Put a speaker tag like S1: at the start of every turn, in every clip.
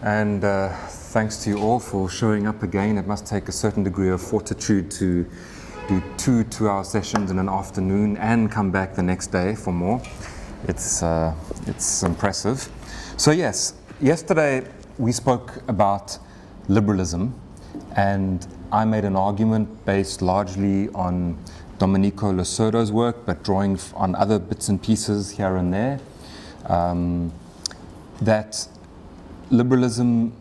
S1: and thanks to you all for showing up again. It must take a certain degree of fortitude to do 2 2-hour sessions in an afternoon and come back the next day for more. It's impressive. So yes, yesterday we spoke about liberalism, and I made an argument based largely on Domenico Losurdo's work, but drawing on other bits and pieces here and there, that liberalism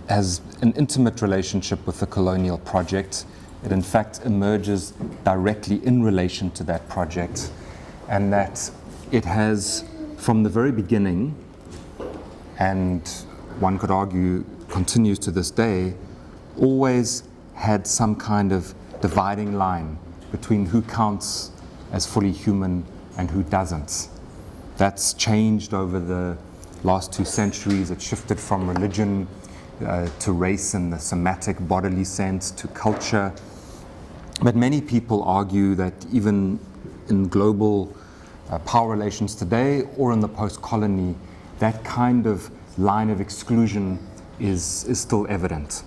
S1: has an intimate relationship with the colonial project. It in fact emerges directly in relation to that project, and that it has, from the very beginning, and one could argue continues to this day, always had some kind of dividing line between who counts as fully human and who doesn't. That's changed over the last 2 centuries. It shifted from religion to race in the somatic bodily sense, to culture. But many people argue that even in global power relations today or in the post-colony, that kind of line of exclusion is still evident.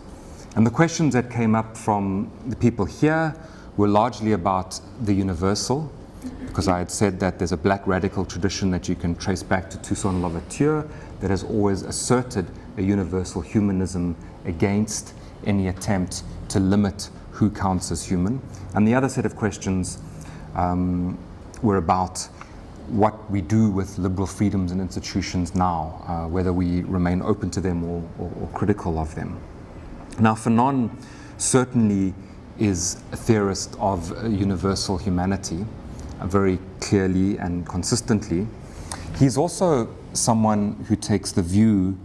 S1: And the questions that came up from the people here were largely about the universal, because I had said that there's a black radical tradition that you can trace back to Toussaint Louverture that has always asserted a universal humanism against any attempt to limit who counts as human. And the other set of questions were about what we do with liberal freedoms and institutions now, whether we remain open to them or critical of them. Now, Fanon certainly is a theorist of universal humanity, very clearly and consistently. He's also someone who takes the view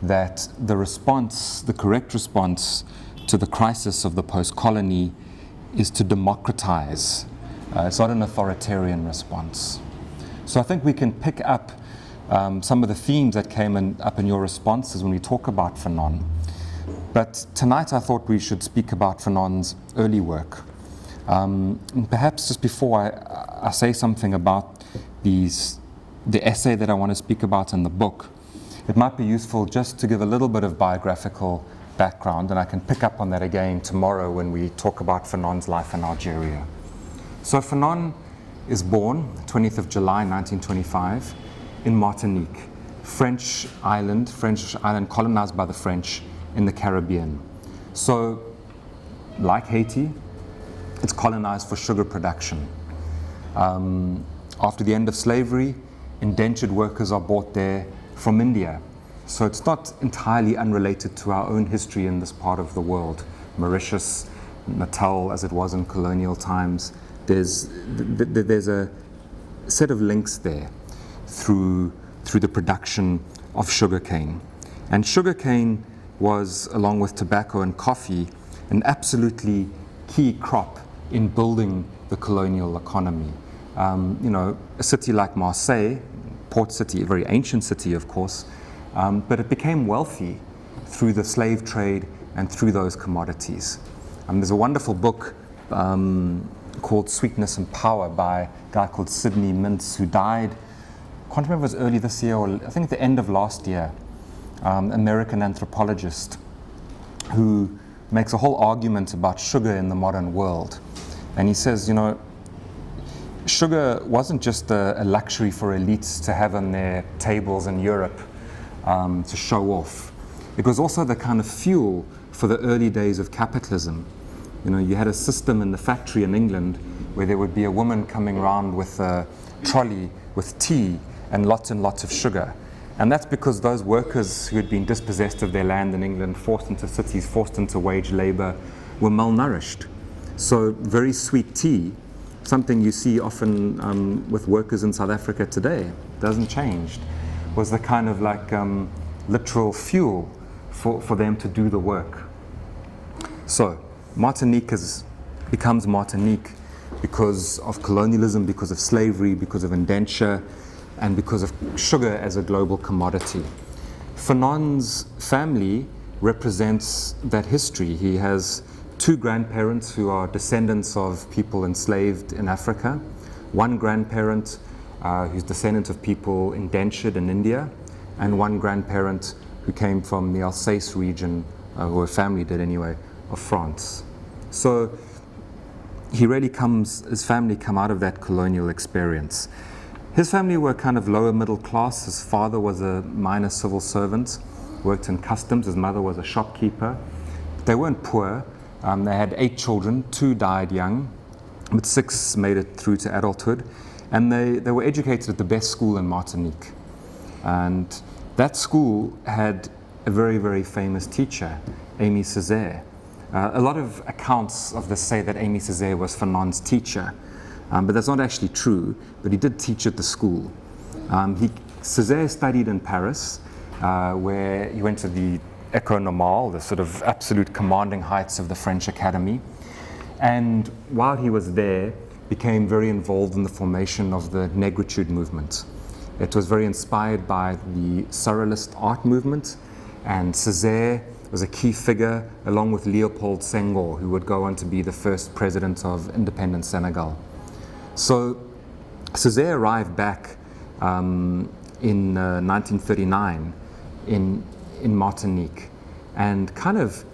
S1: that the correct response to the crisis of the post-colony is to democratize. It's not an authoritarian response. So I think we can pick up some of the themes that came up in your responses when we talk about Fanon. But tonight I thought we should speak about Fanon's early work. And perhaps just before I say something about the essay that I want to speak about in the book, it might be useful just to give a little bit of biographical background, and I can pick up on that again tomorrow when we talk about Fanon's life in Algeria. So Fanon is born 20th of July 1925 in Martinique, French island colonized by the French in the Caribbean. So, like Haiti, it's colonized for sugar production. After the end of slavery, indentured workers are brought there from India. So it's not entirely unrelated to our own history in this part of the world. Mauritius, Natal, as it was in colonial times, there's a set of links there through the production of sugarcane. And sugarcane was, along with tobacco and coffee, an absolutely key crop in building the colonial economy. A city like Marseille, port city, a very ancient city, of course, but it became wealthy through the slave trade and through those commodities. There's a wonderful book called Sweetness and Power by a guy called Sidney Mintz, who died, I can't remember if it was early this year or I think at the end of last year, American anthropologist who makes a whole argument about sugar in the modern world. And he says, sugar wasn't just a luxury for elites to have on their tables in Europe to show off. It was also the kind of fuel for the early days of capitalism. You had a system in the factory in England where there would be a woman coming around with a trolley with tea and lots of sugar. And that's because those workers who had been dispossessed of their land in England, forced into cities, forced into wage labor, were malnourished. So very sweet tea, something you see often with workers in South Africa today, doesn't change, was the kind of literal fuel for them to do the work. So Martinique becomes Martinique because of colonialism, because of slavery, because of indenture, and because of sugar as a global commodity. Fanon's family represents that history. He has 2 grandparents who are descendants of people enslaved in Africa, 1 grandparent who's descendant of people indentured in India, and 1 grandparent who came from the Alsace region, or her family did anyway, of France. So his family come out of that colonial experience. His family were kind of lower middle class. His father was a minor civil servant, worked in customs. His mother was a shopkeeper. They weren't poor. They had 8 children. 2 died young, but 6 made it through to adulthood. And they were educated at the best school in Martinique. And that school had a very, very famous teacher, Amy Césaire. A lot of accounts of this say that Amy Césaire was Fanon's teacher, but that's not actually true, but he did teach at the school. Césaire studied in Paris, where he went to the École Normale, the sort of absolute commanding heights of the French Academy. And while he was there, became very involved in the formation of the Negritude movement. It was very inspired by the Surrealist art movement, and Césaire was a key figure, along with Léopold Senghor, who would go on to be the first president of independent Senegal. So Césaire arrived back in 1939 in Martinique and kind of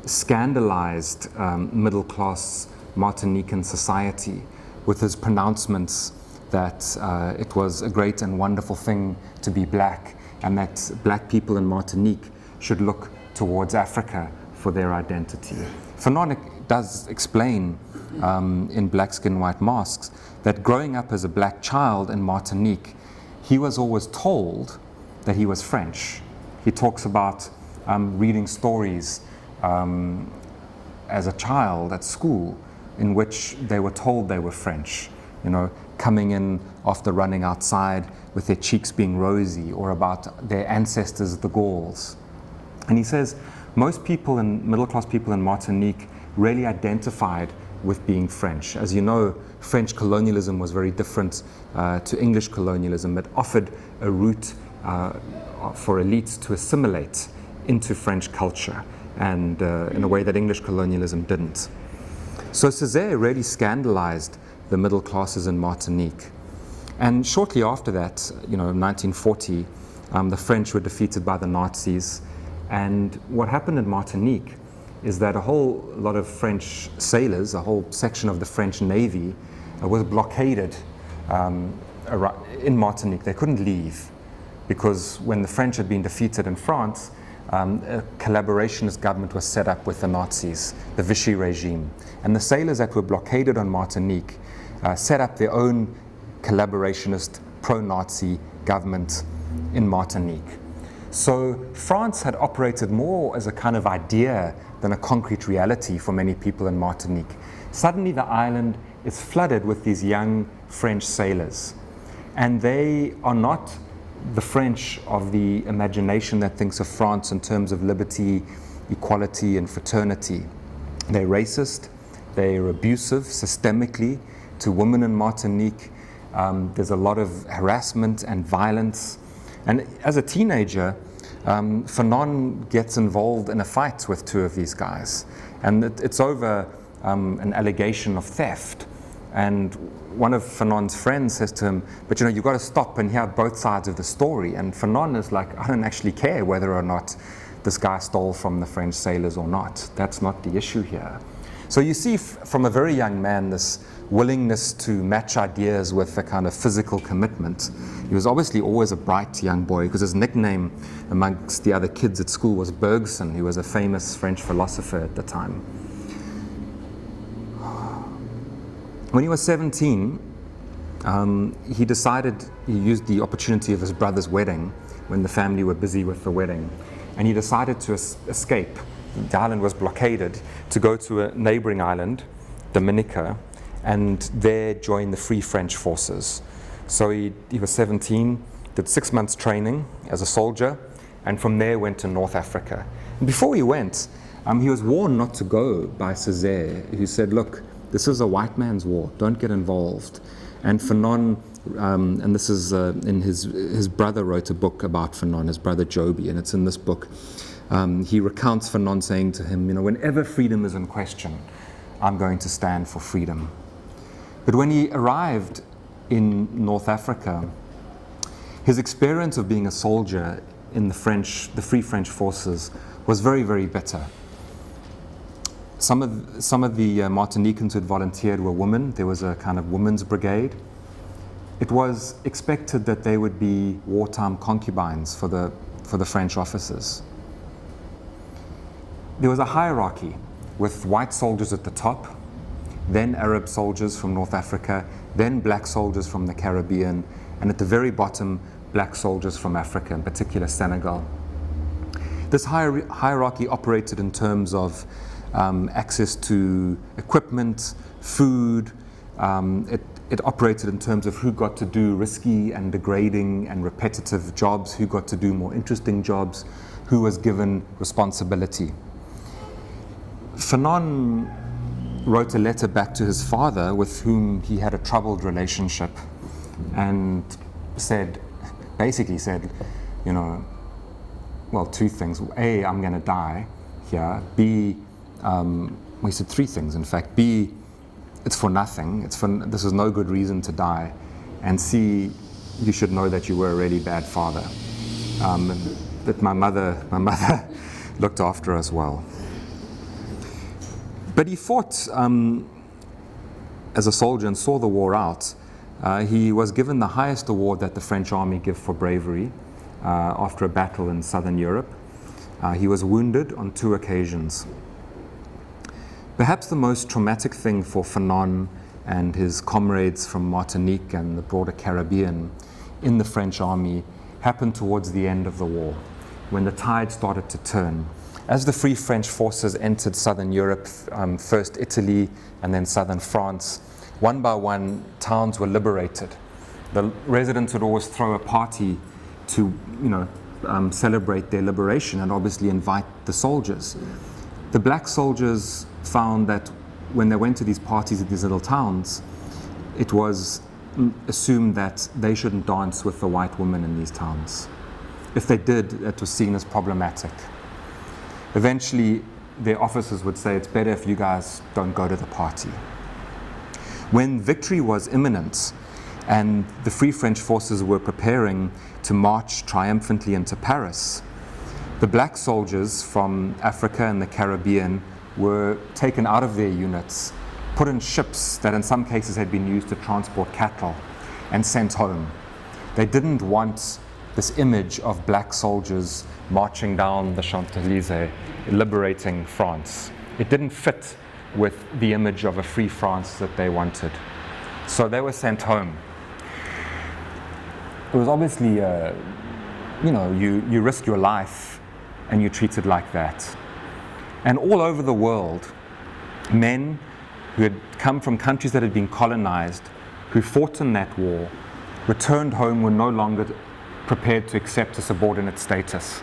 S1: scandalized middle-class Martinican society with his pronouncements that it was a great and wonderful thing to be black, and that black people in Martinique should look towards Africa for their identity. Fanon does explain in Black Skin, White Masks that growing up as a black child in Martinique, he was always told that he was French. He talks about reading stories as a child at school in which they were told they were French, you know, coming in after running outside with their cheeks being rosy, or about their ancestors, the Gauls. And he says most people, middle-class people in Martinique, really identified with being French. As you know, French colonialism was very different to English colonialism. It offered a route for elites to assimilate into French culture, and in a way that English colonialism didn't. So Césaire really scandalized the middle classes in Martinique. And shortly after that, you know, 1940, the French were defeated by the Nazis. And what happened in Martinique is that a whole lot of French sailors, a whole section of the French Navy, was blockaded in Martinique. They couldn't leave because when the French had been defeated in France, a collaborationist government was set up with the Nazis, the Vichy regime. And the sailors that were blockaded on Martinique set up their own collaborationist pro-Nazi government in Martinique. So France had operated more as a kind of idea than a concrete reality for many people in Martinique. Suddenly the island is flooded with these young French sailors. And they are not the French of the imagination that thinks of France in terms of liberty, equality, and fraternity. They're racist, they're abusive systemically to women in Martinique. There's a lot of harassment and violence. And as a teenager, Fanon gets involved in a fight with 2 of these guys. And it's over an allegation of theft. And one of Fanon's friends says to him, but you know, you've got to stop and hear both sides of the story. And Fanon is like, I don't actually care whether or not this guy stole from the French sailors or not. That's not the issue here. So you see from a very young man this willingness to match ideas with a kind of physical commitment. He was obviously always a bright young boy, because his nickname amongst the other kids at school was Bergson, who was a famous French philosopher at the time. When he was 17, he decided, he used the opportunity of his brother's wedding when the family were busy with the wedding, and he decided to escape. The island was blockaded, to go to a neighboring island, Dominica, and there join the Free French forces. So he was 17, did 6 months training as a soldier, and from there went to North Africa. And before he went, he was warned not to go by Césaire, who said, look, this is a white man's war, don't get involved. And Fanon, and this is in his brother wrote a book about Fanon, his brother Joby, and it's in this book. He recounts Fanon saying to him, you know, whenever freedom is in question, I'm going to stand for freedom. But when he arrived in North Africa, his experience of being a soldier in the Free French forces was very, very bitter. Some of the Martinicans who had volunteered were women. There was a kind of women's brigade. It was expected that they would be wartime concubines for the French officers. There was a hierarchy with white soldiers at the top, then Arab soldiers from North Africa, then black soldiers from the Caribbean, and at the very bottom, black soldiers from Africa, in particular Senegal. This hierarchy operated in terms of access to equipment, food. It operated in terms of who got to do risky and degrading and repetitive jobs, who got to do more interesting jobs, who was given responsibility. Fanon wrote a letter back to his father, with whom he had a troubled relationship, and basically said, well, two things. A, I'm going to die here. B, he said three things, in fact. B, it's for nothing. This is no good reason to die. And C, you should know that you were a really bad father. But my mother looked after us well. But he fought as a soldier and saw the war out. He was given the highest award that the French army give for bravery after a battle in southern Europe. He was wounded on 2 occasions. Perhaps the most traumatic thing for Fanon and his comrades from Martinique and the broader Caribbean in the French army happened towards the end of the war, when the tide started to turn. As the Free French forces entered southern Europe, first Italy and then southern France, one by one, towns were liberated. The residents would always throw a party to, celebrate their liberation and obviously invite the soldiers. The black soldiers found that when they went to these parties at these little towns, it was assumed that they shouldn't dance with the white women in these towns. If they did, it was seen as problematic. Eventually, their officers would say, it's better if you guys don't go to the party. When victory was imminent and the Free French forces were preparing to march triumphantly into Paris, the black soldiers from Africa and the Caribbean were taken out of their units, put in ships that in some cases had been used to transport cattle, and sent home. They didn't want this image of black soldiers marching down the Champs-Élysées, liberating France. It didn't fit with the image of a free France that they wanted. So they were sent home. It was obviously, you risk your life and you're treated like that. And all over the world, men who had come from countries that had been colonized, who fought in that war, returned home, were no longer prepared to accept a subordinate status.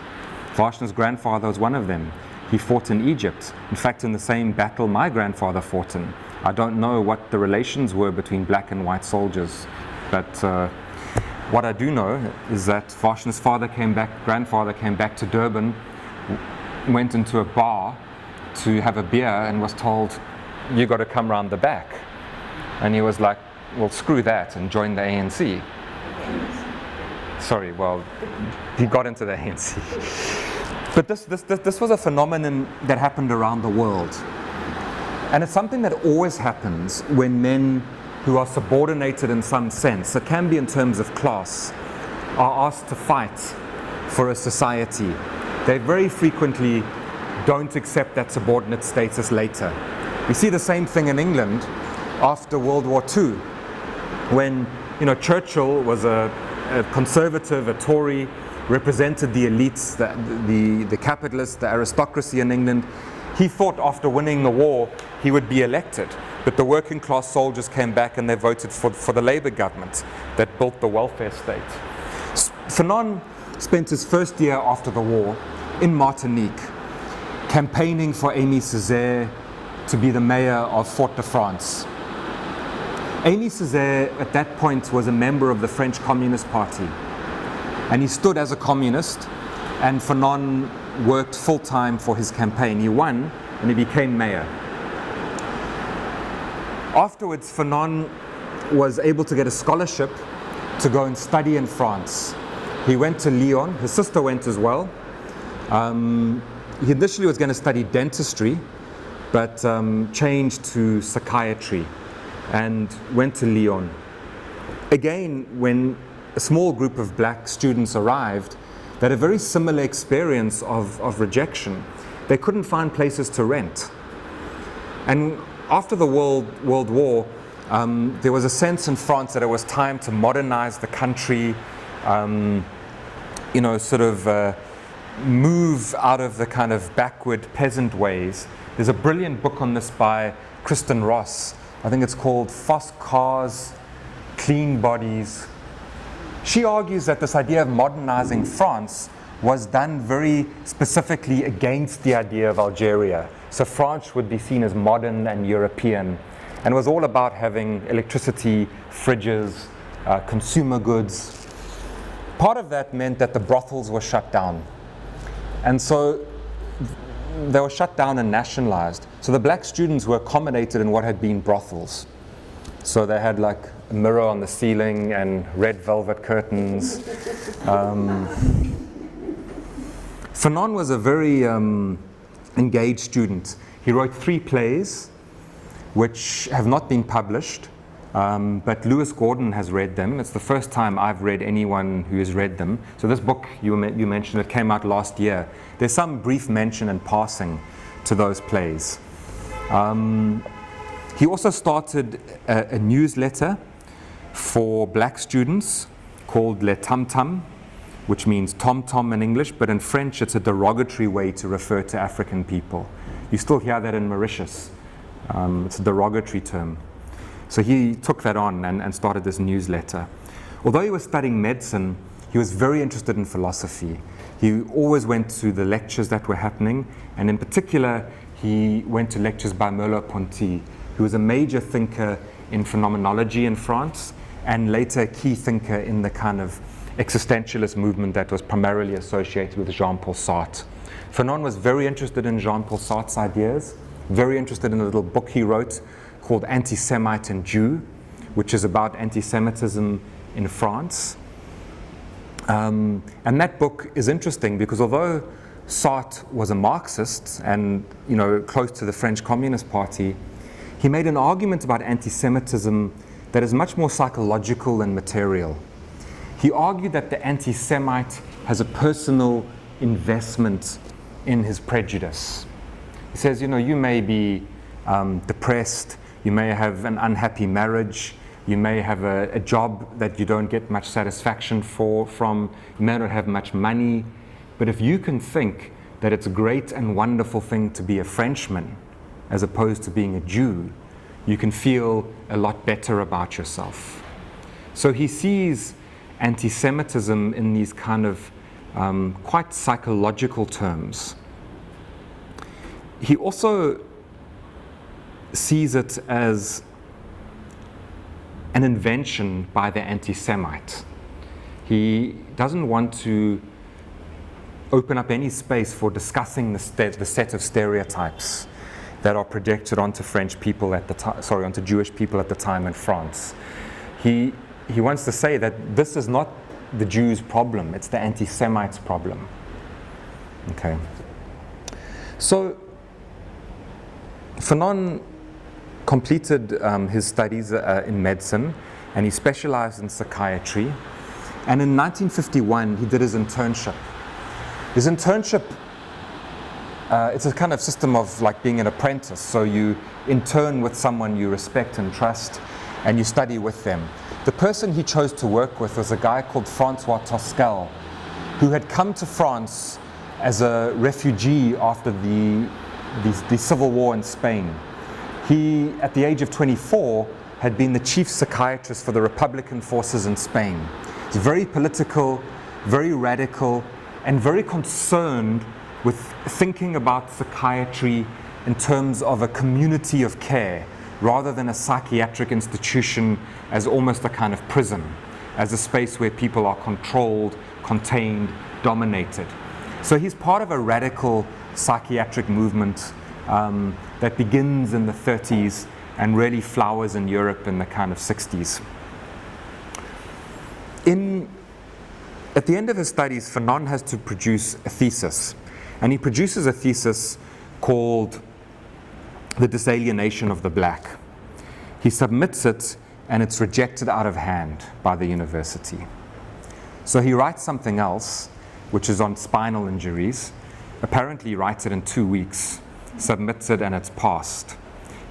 S1: Varshn's grandfather was one of them. He fought in Egypt. In fact, in the same battle my grandfather fought in. I don't know what the relations were between black and white soldiers, but what I do know is that Varshn's grandfather came back to Durban, went into a bar to have a beer and was told, you got to come round the back. And he was like, well, screw that, and joined the ANC. Sorry, well, he got into the ANC. But this was a phenomenon that happened around the world. And it's something that always happens when men who are subordinated in some sense, it can be in terms of class, are asked to fight for a society. They very frequently don't accept that subordinate status later. We see the same thing in England after World War II, when Churchill was a conservative, a Tory, represented the elites, the capitalists, the aristocracy in England. He thought after winning the war he would be elected, but the working class soldiers came back and they voted for the Labour government that built the welfare state. Fanon spent his first year after the war in Martinique campaigning for Aimé Césaire to be the mayor of Fort-de-France. Aimé Césaire at that point was a member of the French Communist Party, and he stood as a communist, and Fanon worked full-time for his campaign. He won and he became mayor. Afterwards, Fanon was able to get a scholarship to go and study in France. He went to Lyon. His sister went as well. He initially was going to study dentistry, but changed to psychiatry and went to Lyon. Again, when a small group of black students arrived, they had a very similar experience of rejection. They couldn't find places to rent. And after the World War, there was a sense in France that it was time to modernize the country, move out of the kind of backward peasant ways. There's a brilliant book on this by Kristen Ross. I think it's called Fast Cars, Clean Bodies. She argues that this idea of modernizing France was done very specifically against the idea of Algeria. So France would be seen as modern and European, and it was all about having electricity, fridges, consumer goods. Part of that meant that the brothels were shut down. And so they were shut down and nationalized. So the black students were accommodated in what had been brothels. So they had like a mirror on the ceiling and red velvet curtains. Fanon was a very engaged student. He wrote 3 plays which have not been published, but Lewis Gordon has read them. It's the first time I've read anyone who has read them. So this book, you mentioned, it came out last year. There's some brief mention in passing to those plays. He also started a newsletter for black students called Le Tam Tam, which means Tom Tom in English, but in French it's a derogatory way to refer to African people. You still hear that in Mauritius. It's a derogatory term. So he took that on and started this newsletter. Although he was studying medicine, he was very interested in philosophy. He always went to the lectures that were happening, and in particular, he went to lectures by Merleau-Ponty, who was a major thinker in phenomenology in France, and later a key thinker in the kind of existentialist movement that was primarily associated with Jean-Paul Sartre. Fanon was very interested in Jean-Paul Sartre's ideas, very interested in a little book he wrote called Anti-Semite and Jew, which is about anti-Semitism in France. And that book is interesting because although Sartre was a Marxist and close to the French Communist Party, he made an argument about anti-Semitism that is much more psychological and material. He argued that the anti-Semite has a personal investment in his prejudice. He says, you may be depressed, you may have an unhappy marriage, you may have a job that you don't get much satisfaction from, you may not have much money, but if you can think that it's a great and wonderful thing to be a Frenchman as opposed to being a Jew, you can feel a lot better about yourself. So he sees anti-Semitism in these kind of quite psychological terms. He also sees it as an invention by the anti-Semite. He doesn't want to open up any space for discussing the set of stereotypes that are projected onto French people at the time, onto Jewish people at the time in France. He wants to say that this is not the Jews' problem, it's the anti-Semites' problem. Okay. So Fanon completed his studies in medicine, and he specialized in psychiatry. And in 1951, he did his internship. His internship, it's a kind of system of like being an apprentice. So you intern with someone you respect and trust, and you study with them. The person he chose to work with was a guy called Francois Toscal, who had come to France as a refugee after the civil war in Spain. He, at the age of 24, had been the chief psychiatrist for the Republican forces in Spain. He's very political, very radical, and very concerned with thinking about psychiatry in terms of a community of care, rather than a psychiatric institution as almost a kind of prison, as a space where people are controlled, contained, dominated. So he's part of a radical psychiatric movement that begins in the 30s and really flowers in Europe in the kind of 60s. In At the end of his studies, Fanon has to produce a thesis. And he produces a thesis called The Disalienation of the Black. He submits it, and it's rejected out of hand by the university. So he writes something else, which is on spinal injuries. Apparently he writes it in 2 weeks, submits it, and it's passed.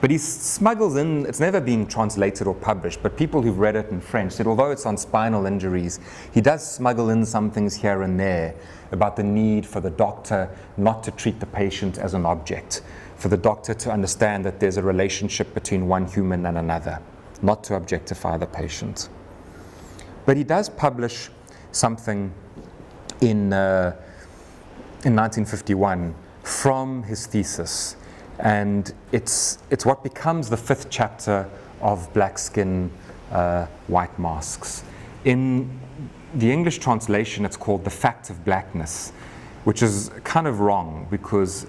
S1: But he smuggles in, it's never been translated or published, but people who've read it in French said although it's on spinal injuries, he does smuggle in some things here and there about the need for the doctor not to treat the patient as an object, for the doctor to understand that there's a relationship between one human and another, not to objectify the patient. But he does publish something in 1951 from his thesis. And it's what becomes the 5th chapter of Black Skin, White Masks. In the English translation, it's called The Fact of Blackness, which is kind of wrong because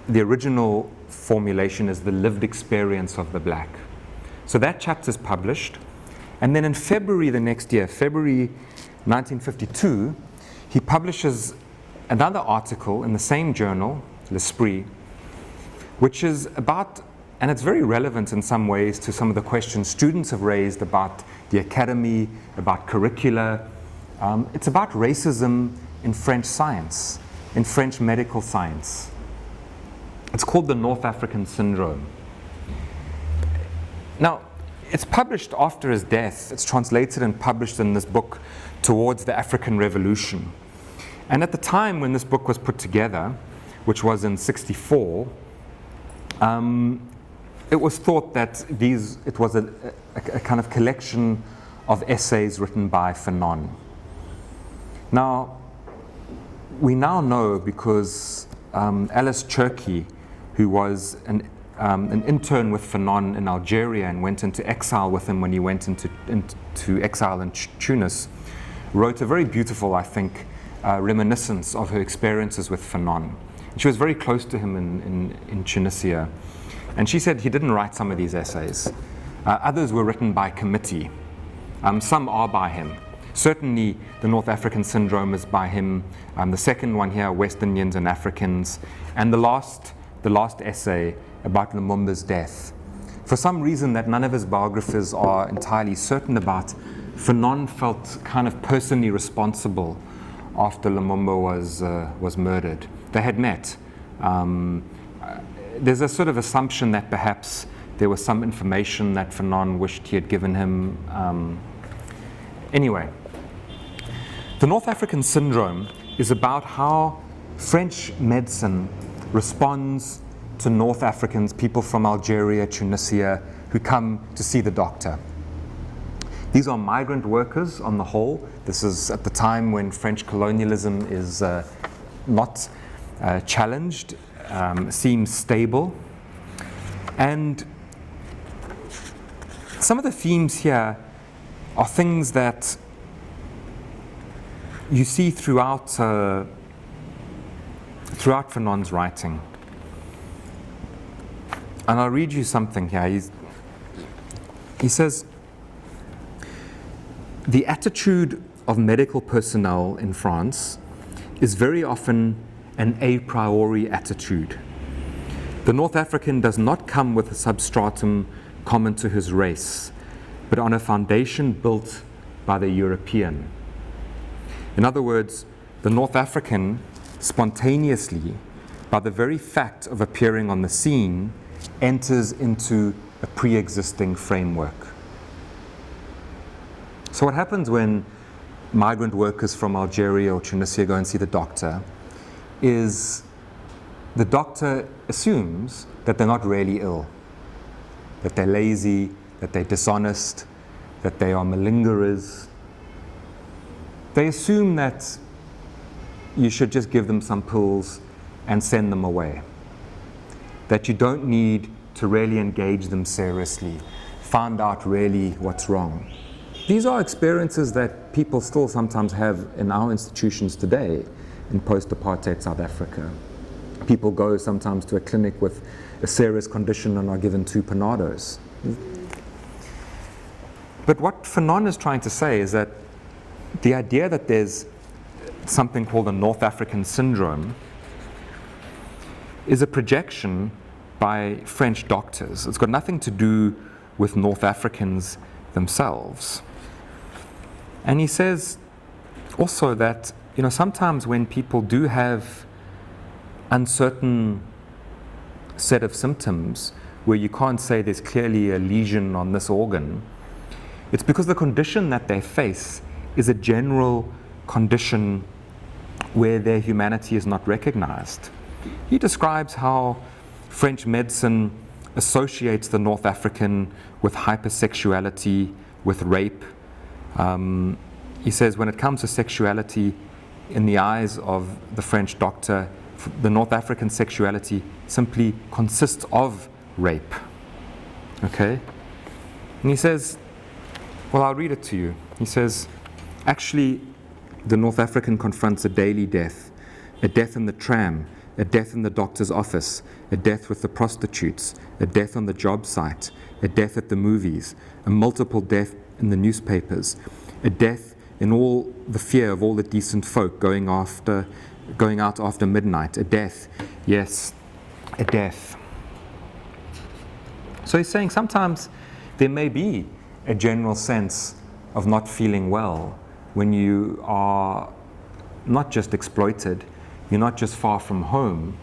S1: the original formulation is the lived experience of the black. So that chapter is published. And then in February the next year, February 1952, he publishes another article in the same journal, L'Esprit, which is about, and it's very relevant in some ways to some of the questions students have raised about the academy, about curricula. It's about racism in French science, in French medical science. It's called the North African Syndrome. Now, it's published after his death. It's translated and published in this book towards the African Revolution. And at the time when this book was put together, which was in '64, it was thought that it was a kind of collection of essays written by Fanon. Now, we now know because Alice Cherky, who was an intern with Fanon in Algeria and went into exile with him when he went into exile in Tunis, wrote a very beautiful, I think, reminiscence of her experiences with Fanon. She was very close to him in Tunisia. And she said he didn't write some of these essays. Others were written by committee. Some are by him. Certainly, the North African Syndrome is by him. The second one here, West Indians and Africans. And the last essay about Lumumba's death. For some reason that none of his biographers are entirely certain about, Fanon felt kind of personally responsible after Lumumba was murdered. They had met. There's a sort of assumption that perhaps there was some information that Fanon wished he had given him. Anyway, the North African Syndrome is about how French medicine responds to North Africans, people from Algeria, Tunisia, who come to see the doctor. These are migrant workers on the whole. This is at the time when French colonialism is not challenged, seems stable. And some of the themes here are things that you see throughout Fanon's writing. And I'll read you something here. He says, "The attitude of medical personnel in France is very often an a priori attitude. The North African does not come with a substratum common to his race, but on a foundation built by the European. In other words, the North African spontaneously, by the very fact of appearing on the scene, enters into a pre-existing framework." So what happens when migrant workers from Algeria or Tunisia go and see the doctor is the doctor assumes that they're not really ill, that they're lazy, that they're dishonest, that they are malingerers. They assume that you should just give them some pills and send them away, that you don't need to really engage them seriously, find out really what's wrong. These are experiences that people still sometimes have in our institutions today in post-apartheid South Africa. People go sometimes to a clinic with a serious condition and are given 2 Panados. But what Fanon is trying to say is that the idea that there's something called the North African syndrome, is a projection by French doctors. It's got nothing to do with North Africans themselves. And he says also that, sometimes when people do have uncertain set of symptoms where you can't say there's clearly a lesion on this organ, it's because the condition that they face is a general condition where their humanity is not recognized. He describes how French medicine associates the North African with hypersexuality, with rape. He says when it comes to sexuality, in the eyes of the French doctor, the North African sexuality simply consists of rape. Okay? And he says, well, I'll read it to you. He says, actually, the North African confronts a daily death, a death in the tram, a death in the doctor's office, a death with the prostitutes, a death on the job site, a death at the movies, a multiple death in the newspapers, a death in all the fear of all the decent folk going out after midnight, a death, yes, a death. So he's saying sometimes there may be a general sense of not feeling well when you are not just exploited, you're not just far from home,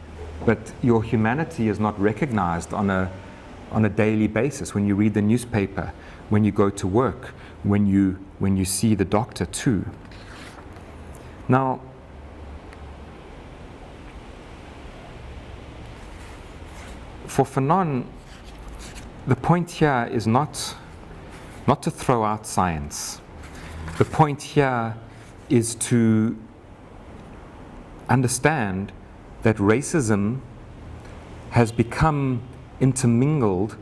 S1: but your humanity is not recognized on a daily basis, when you read the newspaper, when you go to work, when you see the doctor too. Now, for Fanon, the point here is not to throw out science. The point here is to understand that racism has become intermingled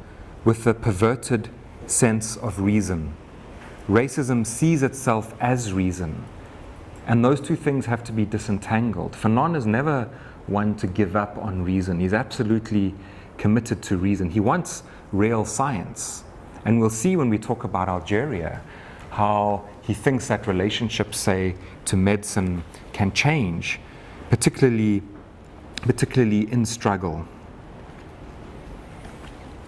S1: with a perverted sense of reason. Racism sees itself as reason, and those two things have to be disentangled. Fanon is never one to give up on reason. He's absolutely committed to reason. He wants real science. And we'll see when we talk about Algeria how he thinks that relationships, say, to medicine can change, particularly in struggle.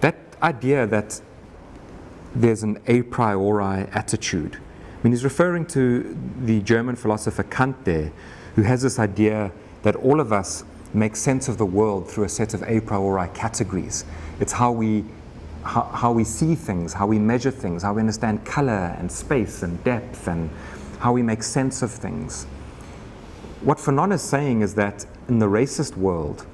S1: That idea that there's an a priori attitude. I mean, he's referring to the German philosopher Kant there, who has this idea that all of us make sense of the world through a set of a priori categories. It's how we see things, how we measure things, how we understand color and space and depth, and how we make sense of things. What Fanon is saying is that in the racist world,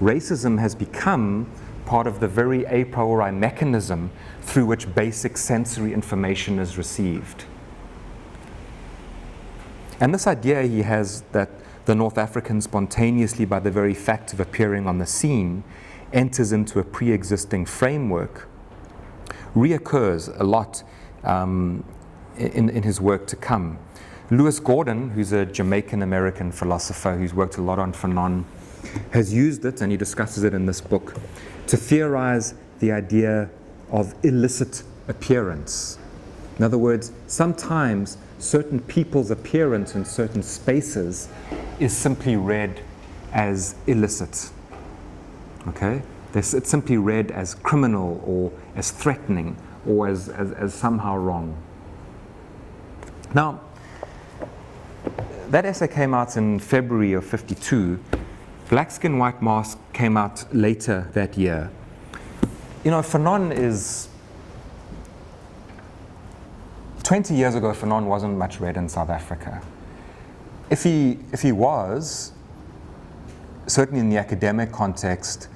S1: racism has become part of the very a priori mechanism through which basic sensory information is received. And this idea he has that the North African spontaneously, by the very fact of appearing on the scene, enters into a pre-existing framework, reoccurs a lot in his work to come. Lewis Gordon, who's a Jamaican-American philosopher who's worked a lot on Fanon, has used it, and he discusses it in this book, to theorize the idea of illicit appearance. In other words, sometimes certain people's appearance in certain spaces is simply read as illicit. Okay? It's simply read as criminal or as threatening or as somehow wrong. Now, that essay came out in February of '52. Black Skin, White Mask came out later that year. Fanon is 20 years ago, Fanon wasn't much read in South Africa. If he was, certainly in the academic context,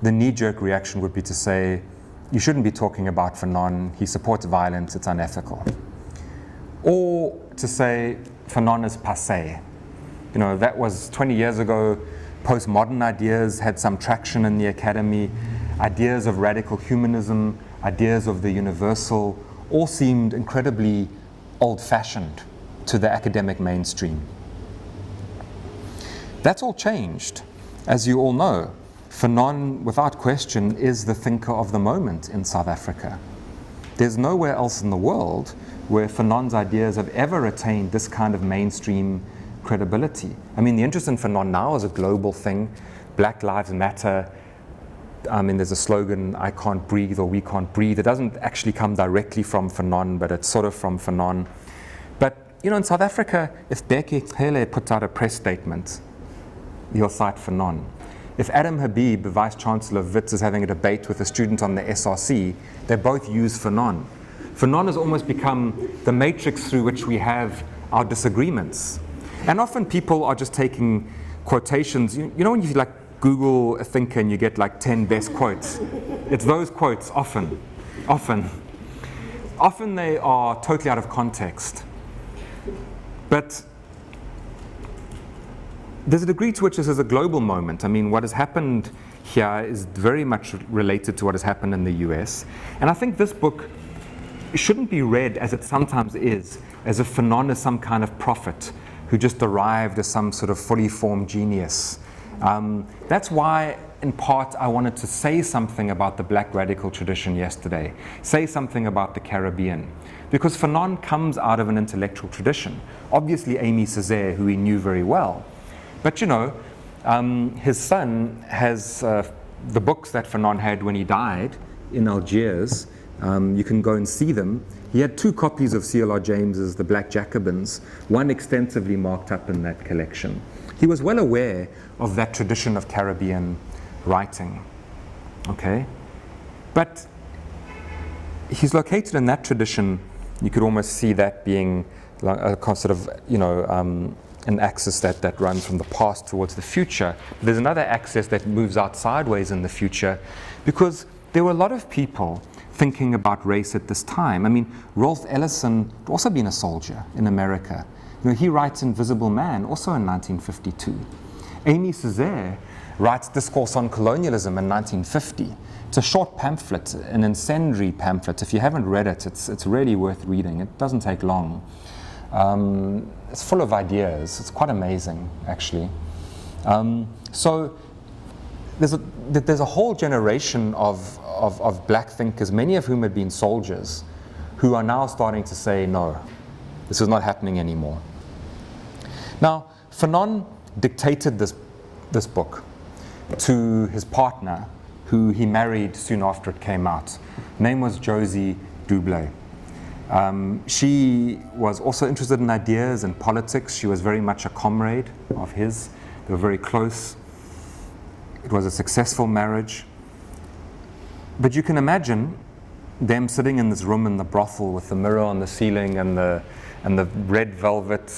S1: the knee-jerk reaction would be to say, you shouldn't be talking about Fanon, he supports violence, it's unethical. Or to say, Fanon is passé. That was 20 years ago, postmodern ideas had some traction in the academy, ideas of radical humanism, ideas of the universal, all seemed incredibly old-fashioned to the academic mainstream. That's all changed. As you all know, Fanon, without question, is the thinker of the moment in South Africa. There's nowhere else in the world where Fanon's ideas have ever attained this kind of mainstream credibility. I mean, the interest in Fanon now is a global thing. Black Lives Matter. I mean, there's a slogan, I can't breathe or we can't breathe. It doesn't actually come directly from Fanon, but it's sort of from Fanon. But, you know, in South Africa, if Bheki Cele puts out a press statement, he'll cite Fanon. If Adam Habib, the Vice Chancellor of Wits, is having a debate with a student on the SRC, they both use Fanon. Fanon has almost become the matrix through which we have our disagreements. And often people are just taking quotations. You know when you like Google a thinker and you get like 10 best quotes? It's those quotes often. Often they are totally out of context. But there's a degree to which this is a global moment. I mean, what has happened here is very much related to what has happened in the US. And I think this book shouldn't be read, as it sometimes is, as if Fanon is some kind of prophet who just arrived as some sort of fully formed genius. That's why, in part, I wanted to say something about the Black radical tradition yesterday, say something about the Caribbean, because Fanon comes out of an intellectual tradition. Obviously, Aimé Césaire, who he knew very well. But, you know, his son has the books that Fanon had when he died in Algiers. You can go and see them. He had 2 copies of C.L.R. James's The Black Jacobins, one extensively marked up in that collection. He was well aware of that tradition of Caribbean writing, okay? But he's located in that tradition. You could almost see that being a sort of, you know, an axis that runs from the past towards the future. But there's another axis that moves out sideways in the future, because there were a lot of people thinking about race at this time. I mean, Rolf Ellison had also been a soldier in America. You know, he writes Invisible Man, also in 1952. Aimé Césaire writes Discourse on Colonialism in 1950. It's a short pamphlet, an incendiary pamphlet. If you haven't read it, it's really worth reading. It doesn't take long. It's full of ideas. It's quite amazing, actually. So there's a whole generation of black thinkers, many of whom had been soldiers, who are now starting to say, no, this is not happening anymore. Now, Fanon dictated this book to his partner, who he married soon after it came out. Her name was Josie Dublé. She was also interested in ideas and politics. She was very much a comrade of his. They were very close. It was a successful marriage. But you can imagine them sitting in this room in the brothel with the mirror on the ceiling and the red velvet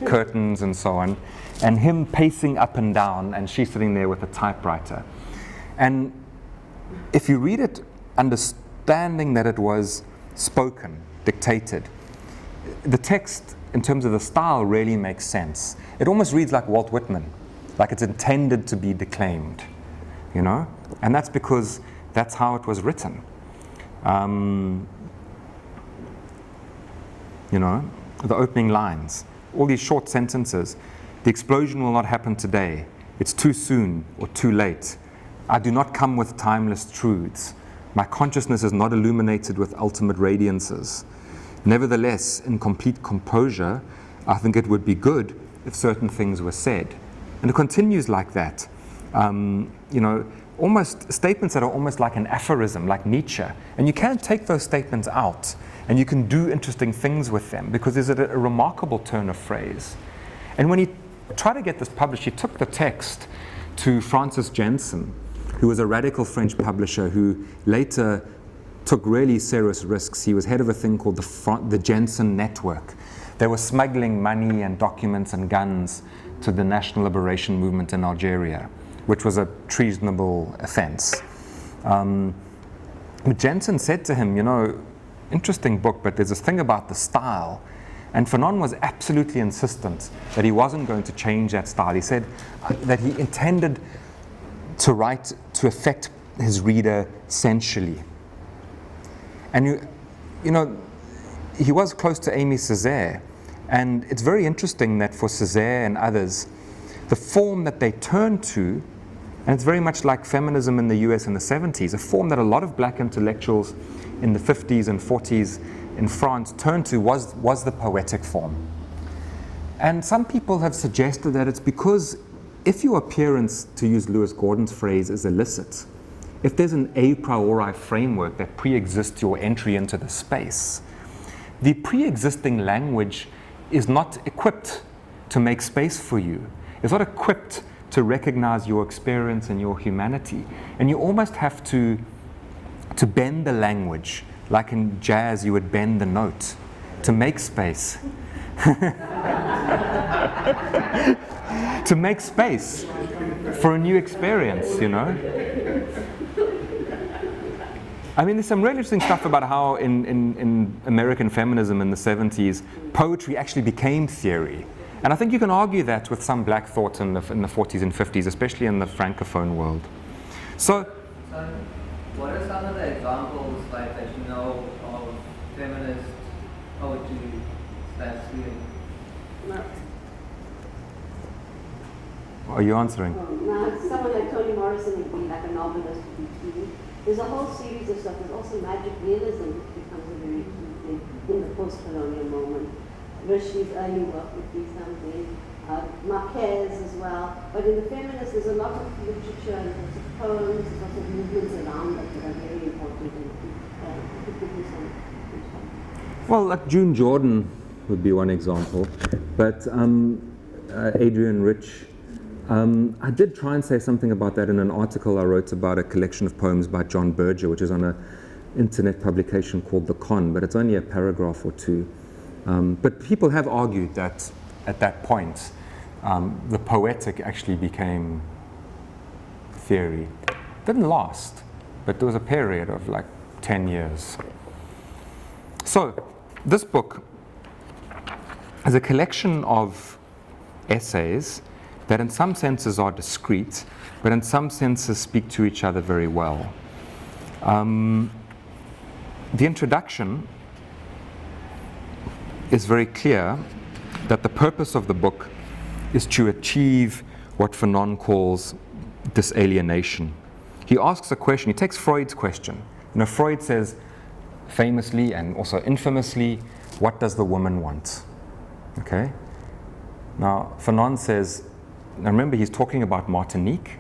S1: curtains and so on, and him pacing up and down, and she sitting there with a typewriter. And if you read it, understanding that it was spoken, dictated, the text, in terms of the style, really makes sense. It almost reads like Walt Whitman, like it's intended to be declaimed, you know? And that's because that's how it was written. You know, the opening lines, all these short sentences. The explosion will not happen today. It's too soon or too late. I do not come with timeless truths. My consciousness is not illuminated with ultimate radiances. Nevertheless, in complete composure, I think it would be good if certain things were said. And it continues like that. You know, almost statements that are almost like an aphorism, like Nietzsche. And you can take those statements out and you can do interesting things with them, because there's a remarkable turn of phrase. And when he tried to get this published, he took the text to Francis Janssen, who was a radical French publisher who later took really serious risks. He was head of a thing called the Janssen Network. They were smuggling money and documents and guns to the National Liberation Movement in Algeria, which was a treasonable offense. But Janssen said to him, you know, interesting book, but there's this thing about the style. And Fanon was absolutely insistent that he wasn't going to change that style. He said that he intended to write to affect his reader sensually. And you know, he was close to Aimé Césaire. And it's very interesting that for Césaire and others, the form that they turned to, and it's very much like feminism in the US in the 70s, a form that a lot of black intellectuals in the 50s and 40s in France turned to was the poetic form. And some people have suggested that it's because if your appearance, to use Lewis Gordon's phrase, is illicit, if there's an a priori framework that pre-exists your entry into the space, the pre-existing language is not equipped to make space for you. It's not equipped to recognize your experience and your humanity. And you almost have to bend the language, like in jazz you would bend the note, to make space. To make space for a new experience, you know. I mean, there's some really interesting stuff about how in American feminism in the 70s, poetry actually became theory. And I think you can argue that with some black thought in the 40s and 50s, especially in the Francophone world. So,
S2: what are some of the examples like that you know of feminist poetry that's theory?
S3: No.
S1: Are you answering?
S3: Now, someone like Toni Morrison would be like a novelist would be. There's a whole series of stuff. There's also magic realism, which becomes a very key thing in the post-colonial moment. Rushdie's early work would be something, Marquez as well. But in the feminist, there's a lot of literature and lots of poems, there's lots of movements around that are very important. And could give you some examples.
S1: Well, like June Jordan would be one example. But Adrienne Rich, I did try and say something about that in an article I wrote about a collection of poems by John Berger, which is on an internet publication called The Con, but it's only a paragraph or two. But people have argued that at that point, the poetic actually became theory. Didn't last, but there was a period of like 10 years. So, this book is a collection of essays that in some senses are discrete, but in some senses speak to each other very well. The introduction is very clear that the purpose of the book is to achieve what Fanon calls disalienation. He asks a question, he takes Freud's question. You know, Freud says famously and also infamously, what does the woman want? Okay? Now, Fanon says, now remember he's talking about Martinique,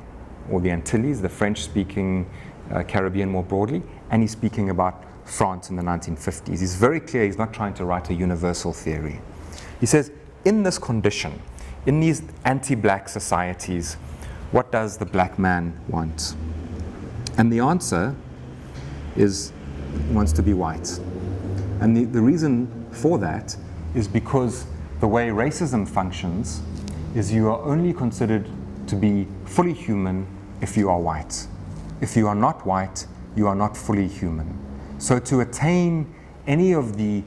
S1: or the Antilles, the French-speaking Caribbean more broadly, and he's speaking about France in the 1950s. He's very clear he's not trying to write a universal theory. He says, in this condition, in these anti-black societies, what does the black man want? And the answer is he wants to be white. And the reason for that is because the way racism functions is you are only considered to be fully human if you are white. If you are not white, you are not fully human. So to attain any of the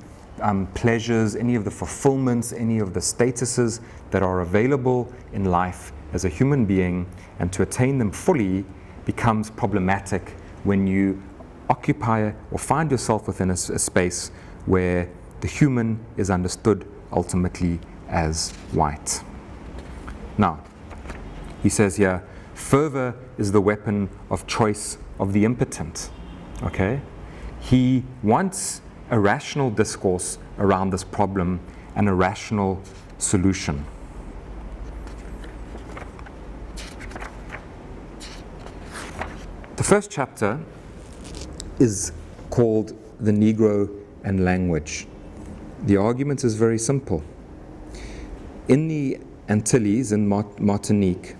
S1: pleasures, any of the fulfillments, any of the statuses that are available in life as a human being, and to attain them fully becomes problematic when you occupy or find yourself within a space where the human is understood ultimately as white. Now, he says here, fervor is the weapon of choice of the impotent. Okay? He wants a rational discourse around this problem and a rational solution. The first chapter is called The Negro and Language. The argument is very simple. In the Antilles, in Martinique,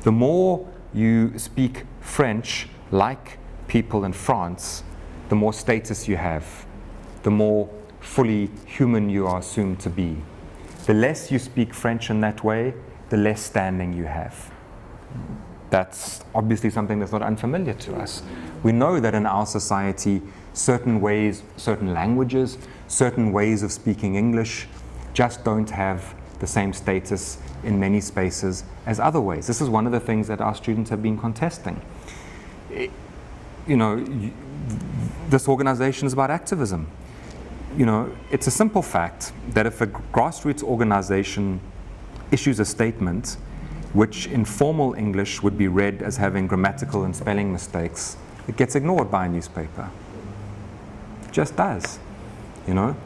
S1: the more you speak French like people in France, the more status you have, the more fully human you are assumed to be. The less you speak French in that way, the less standing you have. That's obviously something that's not unfamiliar to us. We know that in our society, certain ways, certain languages, certain ways of speaking English just don't have the same status in many spaces as other ways. This is one of the things that our students have been contesting. You know, this organization is about activism. You know, it's a simple fact that if a grassroots organization issues a statement which in formal English would be read as having grammatical and spelling mistakes, it gets ignored by a newspaper. It just does, you know.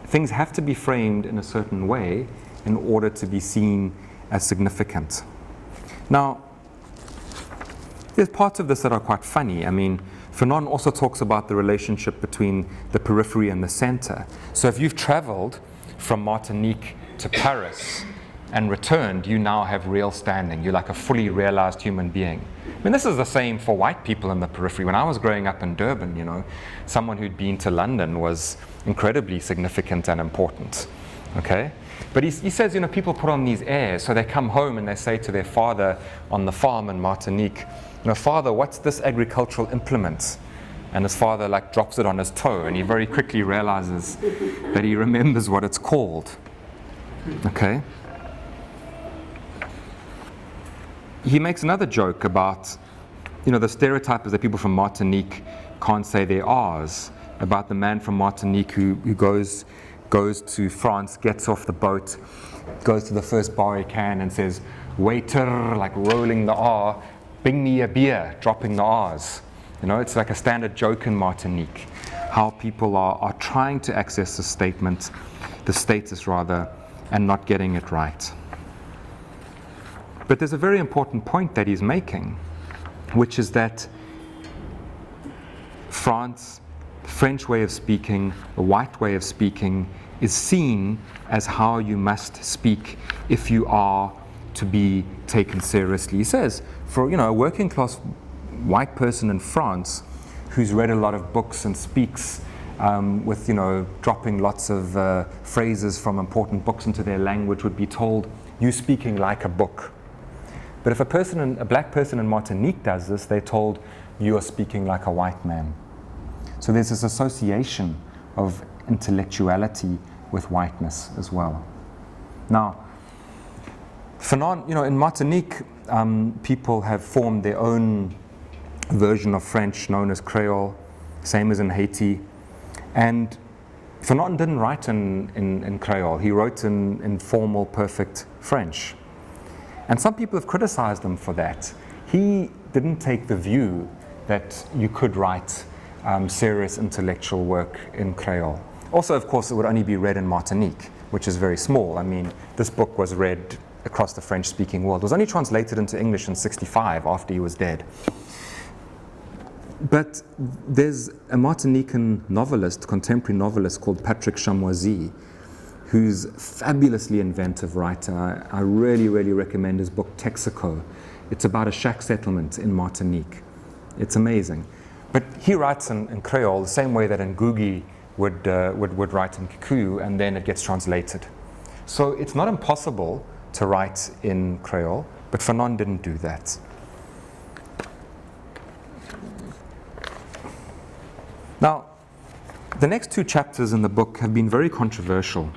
S1: Things have to be framed in a certain way, in order to be seen as significant. Now, there's parts of this that are quite funny. I mean, Fanon also talks about the relationship between the periphery and the center. So if you've traveled from Martinique to Paris and returned, you now have real standing. You're like a fully realized human being. I mean, this is the same for white people in the periphery. When I was growing up in Durban, you know, someone who'd been to London was incredibly significant and important, okay? But he says, you know, people put on these airs, so they come home and they say to their father on the farm in Martinique, you know, "Father, what's this agricultural implement?" And his father like drops it on his toe, and he very quickly realizes that he remembers what it's called, okay? He makes another joke about, you know, the stereotype is that people from Martinique can't say their R's, about the man from Martinique who goes to France, gets off the boat, goes to the first bar he can and says, "Waiter," like rolling the R, "bring me a beer," dropping the R's. You know, it's like a standard joke in Martinique, how people are trying to access the status rather, and not getting it right. But there's a very important point that he's making, which is that France, the French way of speaking, the white way of speaking, is seen as how you must speak if you are to be taken seriously. He says, for, you know, a working class white person in France who's read a lot of books and speaks with, you know, dropping lots of phrases from important books into their language would be told, "You're speaking like a book." But if a black person in Martinique does this, they're told, "You are speaking like a white man." So there's this association of intellectuality with whiteness as well. Now, Fanon, you know, in Martinique, people have formed their own version of French known as Creole, same as in Haiti. And Fanon didn't write in Creole. He wrote in formal, perfect French. And some people have criticized him for that. He didn't take the view that you could write serious intellectual work in Creole. Also, of course, it would only be read in Martinique, which is very small. I mean, this book was read across the French-speaking world. It was only translated into English in '65 after he was dead. But there's a Martinican novelist, contemporary novelist called Patrick Chamoisy, who's a fabulously inventive writer. I really, really recommend his book Texaco. It's about a shack settlement in Martinique. It's amazing. But he writes in Creole the same way that Ngugi would write in Kikuyu, and then it gets translated. So it's not impossible to write in Creole, but Fanon didn't do that. Now, the next two chapters in the book have been very controversial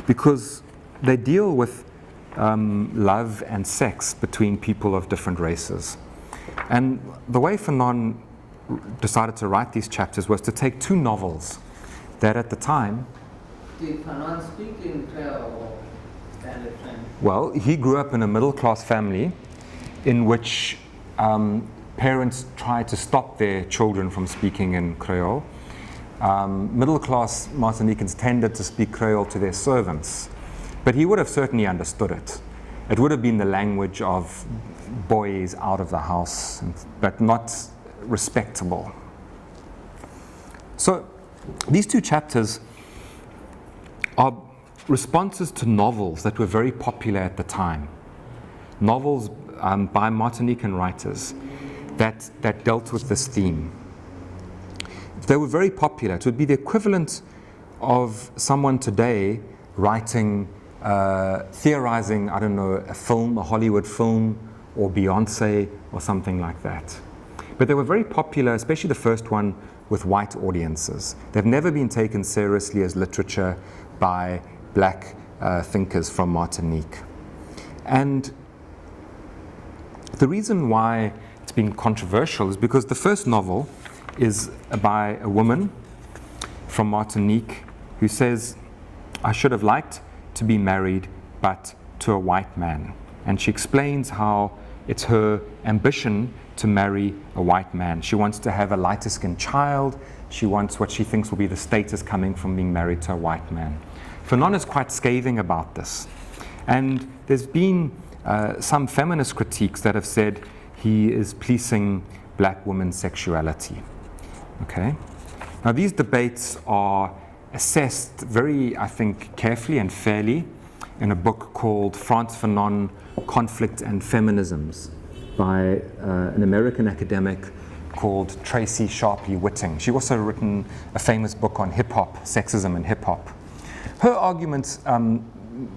S1: because they deal with love and sex between people of different races. And the way Fanon decided to write these chapters was to take two novels that at the time...
S2: Did Fanon speak in Creole or standard French?
S1: Well, he grew up in a middle-class family in which parents tried to stop their children from speaking in Creole. Middle-class Martinicans tended to speak Creole to their servants, but he would have certainly understood it. It would have been the language of boys out of the house, but not respectable. So these two chapters are responses to novels that were very popular at the time. Novels by Martinican writers that dealt with this theme. They were very popular. It would be the equivalent of someone today writing, theorizing, I don't know, a film, a Hollywood film, or Beyonce, or something like that. But they were very popular, especially the first one, with white audiences. They've never been taken seriously as literature by black thinkers from Martinique. And the reason why it's been controversial is because the first novel is by a woman from Martinique who says, "I should have liked to be married, but to a white man." And she explains how it's her ambition to marry a white man. She wants to have a lighter-skinned child. She wants what she thinks will be the status coming from being married to a white man. Fanon is quite scathing about this. And there's been some feminist critiques that have said he is policing black women's sexuality. Okay? Now, these debates are assessed very, I think, carefully and fairly in a book called Frantz Fanon, Conflict and Feminisms, by an American academic called Tracy Sharpley Whitting. She also written a famous book on hip-hop, sexism and hip-hop. Her argument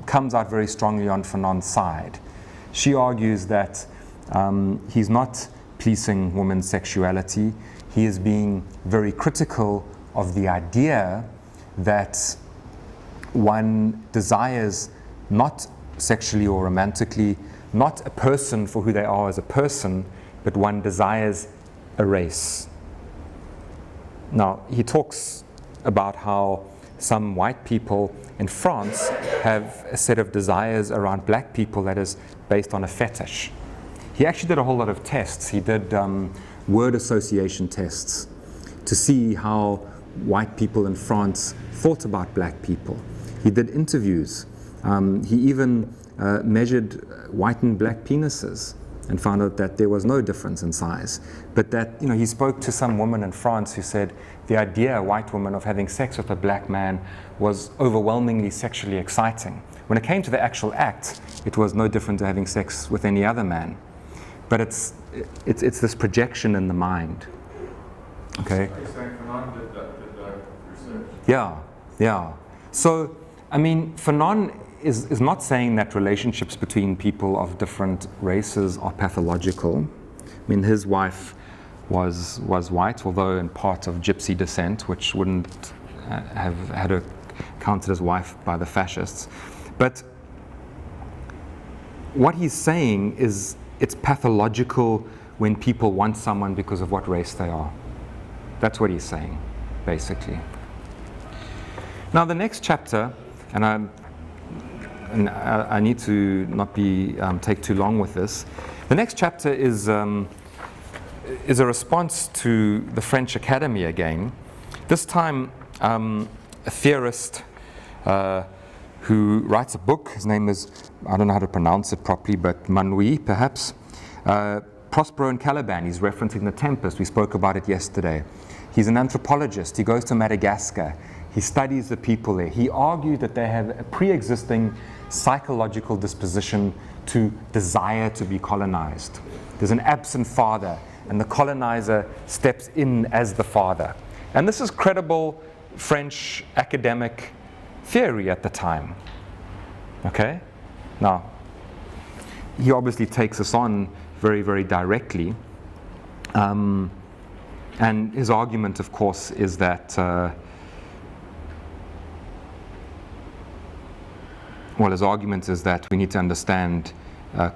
S1: comes out very strongly on Fanon's side. She argues that he's not policing women's sexuality. He is being very critical of the idea that one desires not sexually or romantically, not a person for who they are as a person, but one desires a race. Now, he talks about how some white people in France have a set of desires around black people that is based on a fetish. He actually did a whole lot of tests. He did word association tests to see how white people in France thought about black people. He did interviews. He even measured white and black penises and found out that there was no difference in size. But that, he spoke to some woman in France who said the idea, a white woman, of having sex with a black man was overwhelmingly sexually exciting. When it came to the actual act, it was no different to having sex with any other man. But it's this projection in the mind. Okay?
S4: Are you saying Fanon did that research?
S1: Yeah. So, Fanon is not saying that relationships between people of different races are pathological. His wife was white, although in part of gypsy descent, which wouldn't have had her counted as wife by the fascists. But what he's saying is it's pathological when people want someone because of what race they are. That's what he's saying, basically. Now, the next chapter, and I need to not take too long with this. The next chapter is a response to the French Academy again. This time, a theorist who writes a book. His name is, I don't know how to pronounce it properly, but Manouy, perhaps. Prospero and Caliban. He's referencing The Tempest. We spoke about it yesterday. He's an anthropologist. He goes to Madagascar. He studies the people there. He argued that they have a pre-existing psychological disposition to desire to be colonized. There's an absent father, and the colonizer steps in as the father. And this is credible French academic theory at the time. Okay? Now, he obviously takes us on very, very directly. And his argument, of course, is that his argument is that we need to understand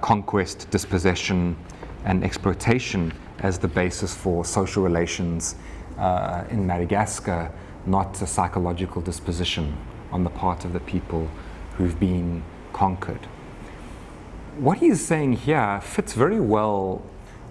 S1: conquest, dispossession, and exploitation as the basis for social relations in Madagascar, not a psychological disposition on the part of the people who've been conquered. What he's saying here fits very well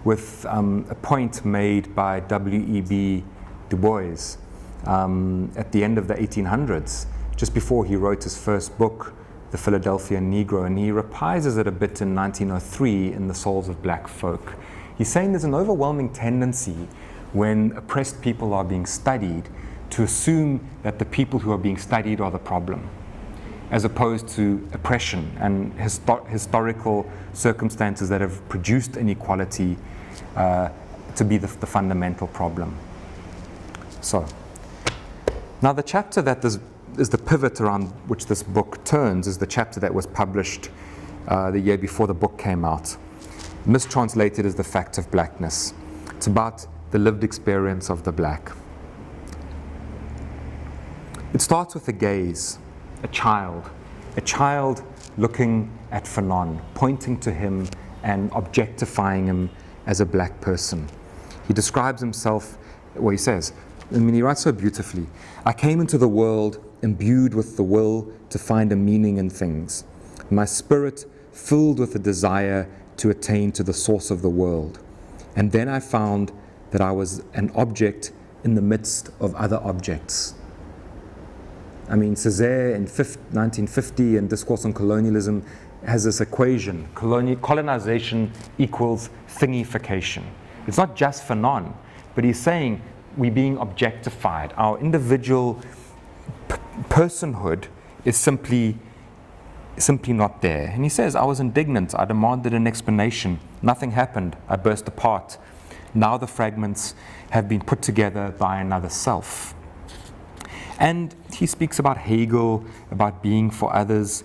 S1: with a point made by W.E.B. Du Bois at the end of the 1800s, just before he wrote his first book, The Philadelphia Negro, and he reprises it a bit in 1903 in The Souls of Black Folk. He's saying there's an overwhelming tendency when oppressed people are being studied to assume that the people who are being studied are the problem, as opposed to oppression and historical circumstances that have produced inequality to be the fundamental problem. So, now the chapter that is the pivot around which this book turns is the chapter that was published the year before the book came out, mistranslated as The Fact of Blackness. It's about the lived experience of the black. It starts with a gaze, a child looking at Fanon, pointing to him and objectifying him as a black person. He describes himself, he says, he writes so beautifully, "I came into the world imbued with the will to find a meaning in things, my spirit filled with a desire to attain to the source of the world. And then I found that I was an object in the midst of other objects." Césaire in 1950 in Discourse on Colonialism has this equation: colonization equals thingification. It's not just Fanon, but he's saying we're being objectified. Our individual personhood is simply not there. And he says, I was indignant. I demanded an explanation. Nothing happened. I burst apart. Now the fragments have been put together by another self. And he speaks about Hegel, about being for others.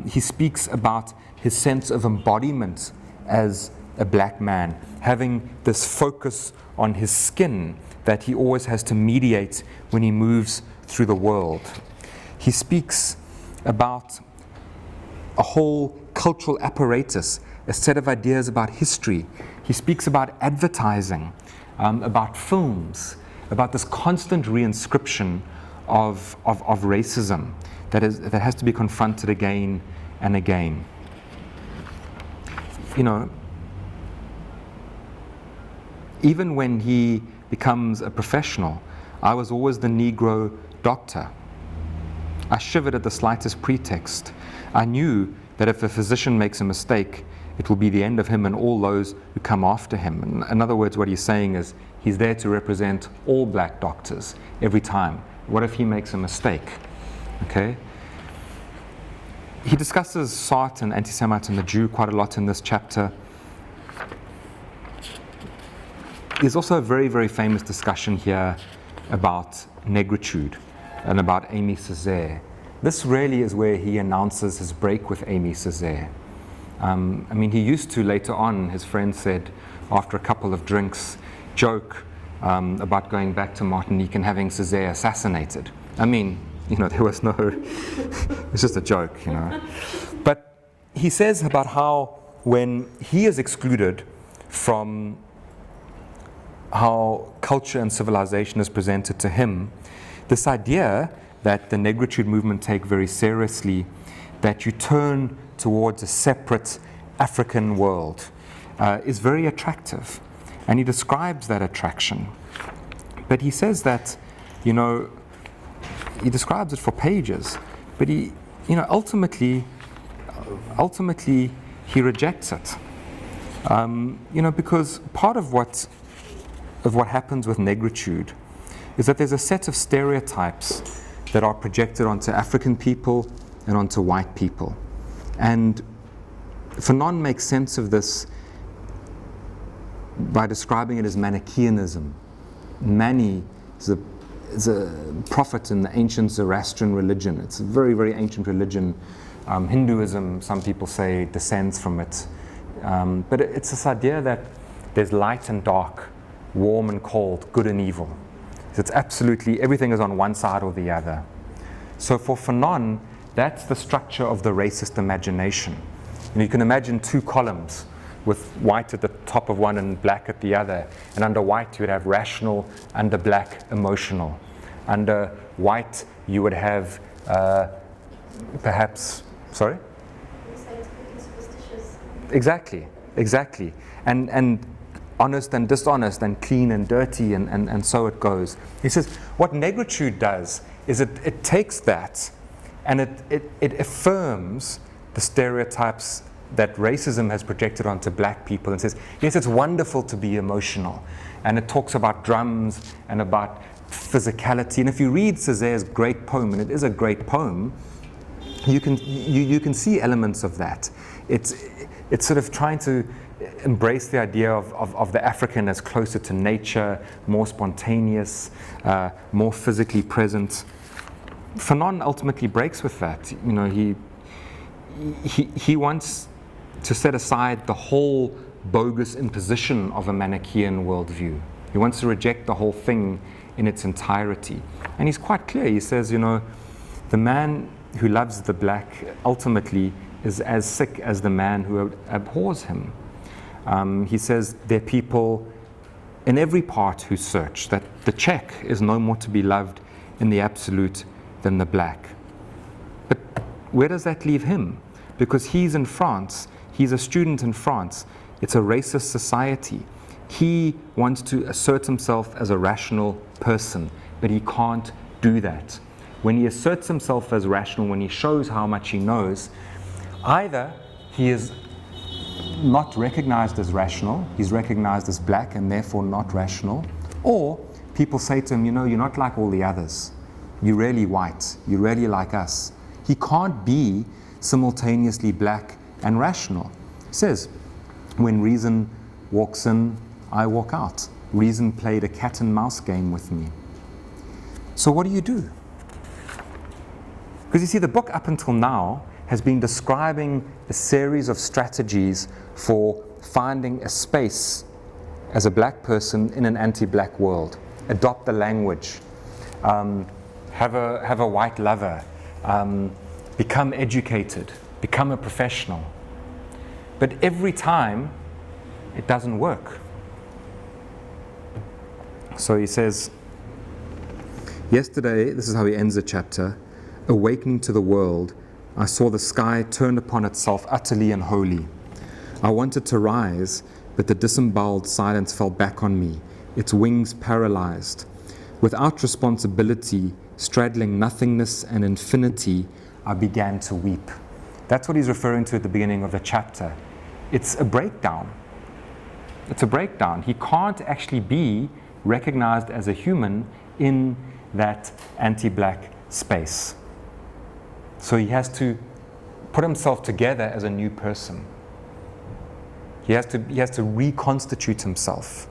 S1: He speaks about his sense of embodiment as a black man, having this focus on his skin that he always has to mediate when he moves through the world. He speaks about a whole cultural apparatus, a set of ideas about history. He speaks about advertising, about films, about this constant reinscription of racism that has to be confronted again and again. You know, even when he becomes a professional, I was always the Negro doctor. I shivered at the slightest pretext. I knew that if a physician makes a mistake, it will be the end of him and all those who come after him. In other words, what he's saying is he's there to represent all black doctors every time. What if he makes a mistake? Okay? He discusses Sartre and anti-Semite and the Jew quite a lot in this chapter. There's also a very, very famous discussion here about negritude and about Aimé Césaire. This really is where he announces his break with Aimé Césaire. I mean, he used to later on, his friend said, after a couple of drinks, joke about going back to Martinique and having Césaire assassinated. I mean, you know, there was no, it's just a joke, you know. But he says about how when he is excluded from how culture and civilization is presented to him, this idea that the negritude movement take very seriously, that you turn towards a separate African world, is very attractive. And he describes that attraction. But he says that, you know, he describes it for pages, but he, you know, ultimately he rejects it. You know, because part of what happens with negritude is that there's a set of stereotypes that are projected onto African people and onto white people. And Fanon makes sense of this by describing it as Manichaeanism. Mani is a prophet in the ancient Zoroastrian religion. It's a very, very ancient religion. Hinduism, some people say, descends from it. But it's this idea that there's light and dark, warm and cold, good and evil. It's absolutely, everything is on one side or the other. So for Fanon, that's the structure of the racist imagination. And you can imagine two columns with white at the top of one and black at the other. And under white, you would have rational, under black, emotional. Under white, you would have perhaps, sorry?
S3: Scientific and superstitious.
S1: Exactly. And honest and dishonest and clean and dirty and so it goes. He says what negritude does is it takes that and it affirms the stereotypes that racism has projected onto black people and says, yes, it's wonderful to be emotional. And it talks about drums and about physicality. And if you read Césaire's great poem, and it is a great poem, you can see elements of that. It's sort of trying to embrace the idea of the African as closer to nature, more spontaneous, more physically present. Fanon ultimately breaks with that. You know, he wants to set aside the whole bogus imposition of a Manichaean worldview. He wants to reject the whole thing in its entirety. And he's quite clear. He says, you know, the man who loves the black ultimately is as sick as the man who abhors him. He says there are people in every part who search, that the Czech is no more to be loved in the absolute than the black. But where does that leave him? Because he's in France, he's a student in France. It's a racist society. He wants to assert himself as a rational person, but he can't do that. When he asserts himself as rational, when he shows how much he knows, either he is not recognized as rational, he's recognized as black and therefore not rational, or people say to him, you know, you're not like all the others, you're really white, you're really like us. He can't be simultaneously black and rational. He says, when reason walks in, I walk out. Reason played a cat and mouse game with me. So what do you do? Because you see, the book up until now has been describing a series of strategies for finding a space as a black person in an anti-black world. Adopt the language, have a white lover, become educated, become a professional. But every time, it doesn't work. So he says, yesterday, this is how he ends the chapter, awakening to the world, I saw the sky turn upon itself utterly and wholly. I wanted to rise, but the disemboweled silence fell back on me, its wings paralyzed. Without responsibility, straddling nothingness and infinity, I began to weep. That's what he's referring to at the beginning of the chapter. It's a breakdown. It's a breakdown. He can't actually be recognized as a human in that anti-black space. So he has to put himself together as a new person. He has to reconstitute himself.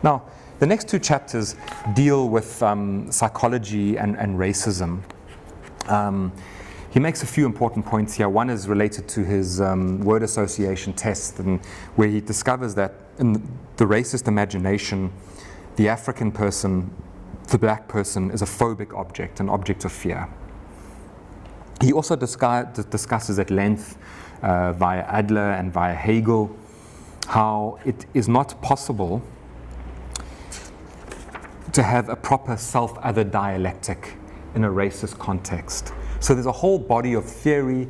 S1: Now, the next two chapters deal with psychology and racism. He makes a few important points here. One is related to his word association test, and where he discovers that in the racist imagination, the African person, the black person, is a phobic object, an object of fear. He also discusses at length via Adler and via Hegel how it is not possible to have a proper self-other dialectic in a racist context. So there's a whole body of theory,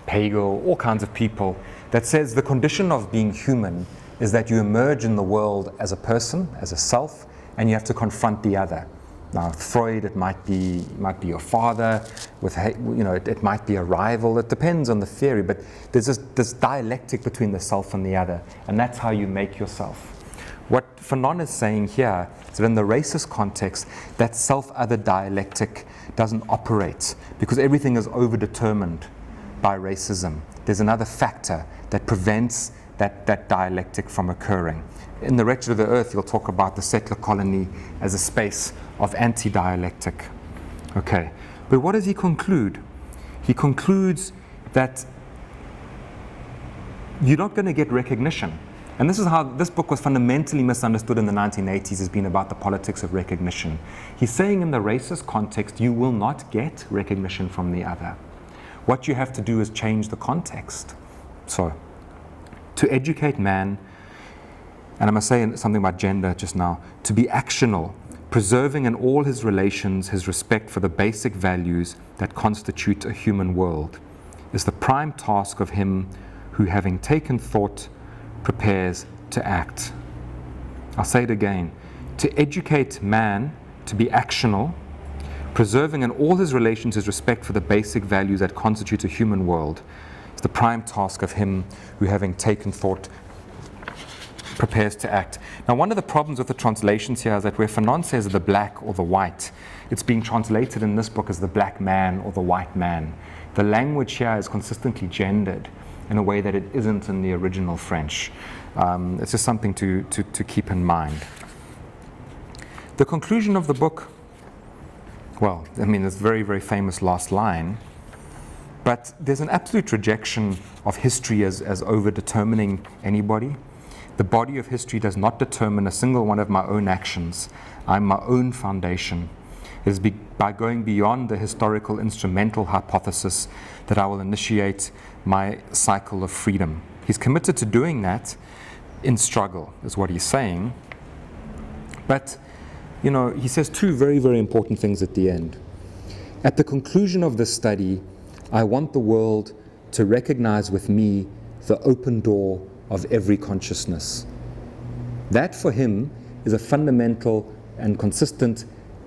S1: Hegel, all kinds of people, that says the condition of being human is that you emerge in the world as a person, as a self, and you have to confront the other. Now, with Freud, it might be your father. With it might be a rival. It depends on the theory, but there's this dialectic between the self and the other, and that's how you make yourself. What Fanon is saying here is that in the racist context, that self-other dialectic doesn't operate because everything is overdetermined by racism. There's another factor that prevents that dialectic from occurring. In The Wretched of the Earth, you'll talk about the settler colony as a space of anti-dialectic. Okay, but what does he conclude? He concludes that you're not going to get recognition. And this is how this book was fundamentally misunderstood in the 1980s, has been about the politics of recognition. He's saying in the racist context, you will not get recognition from the other. What you have to do is change the context. So, to educate man, and I must say something about gender just now, to be actional, preserving in all his relations his respect for the basic values that constitute a human world, is the prime task of him who, having taken thought, prepares to act. I'll say it again. To educate man to be actional, preserving in all his relations his respect for the basic values that constitute a human world, is the prime task of him who, having taken thought, prepares to act. Now, one of the problems with the translations here is that where Fanon says the black or the white, it's being translated in this book as the black man or the white man. The language here is consistently gendered in a way that it isn't in the original French. It's just something to keep in mind. The conclusion of the book, well, I mean, it's very, very famous last line, but there's an absolute rejection of history as over-determining anybody. The body of history does not determine a single one of my own actions. I'm my own foundation. It is by going beyond the historical instrumental hypothesis that I will initiate my cycle of freedom. He's committed to doing that in struggle, is what he's saying. But, he says two very, very important things at the end. At the conclusion of this study, I want the world to recognize with me the open door of every consciousness. That, for him, is a fundamental and consistent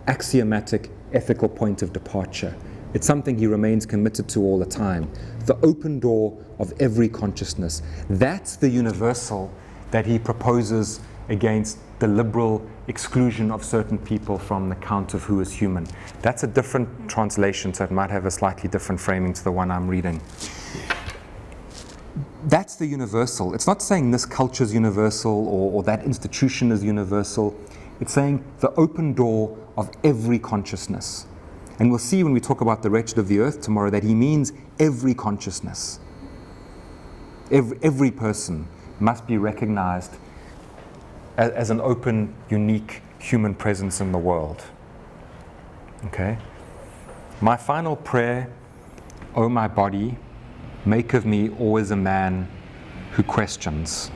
S1: axiomatic ethical point of departure. It's something he remains committed to all the time. The open door of every consciousness. That's the universal that he proposes against the liberal exclusion of certain people from the count of who is human. That's a different translation, so it might have a slightly different framing to the one I'm reading. That's the universal. It's not saying this culture is universal or that institution is universal. It's saying the open door of every consciousness. And we'll see when we talk about the wretched of the earth tomorrow that he means every consciousness. Every person must be recognized as an open, unique human presence in the world. Okay? My final prayer, O my body, make of me always a man who questions.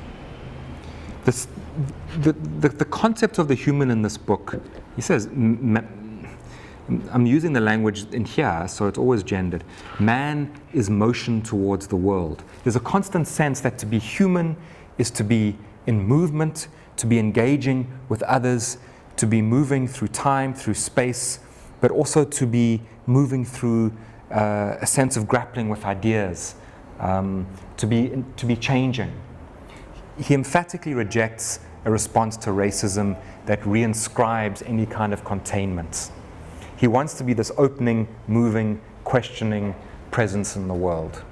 S1: The concept of the human in this book, he says, I'm using the language in here, so it's always gendered. Man is motion towards the world. There's a constant sense that to be human is to be in movement, to be engaging with others, to be moving through time, through space, but also to be moving through a sense of grappling with ideas, to be changing. He emphatically rejects a response to racism that reinscribes any kind of containment. He wants to be this opening, moving, questioning presence in the world.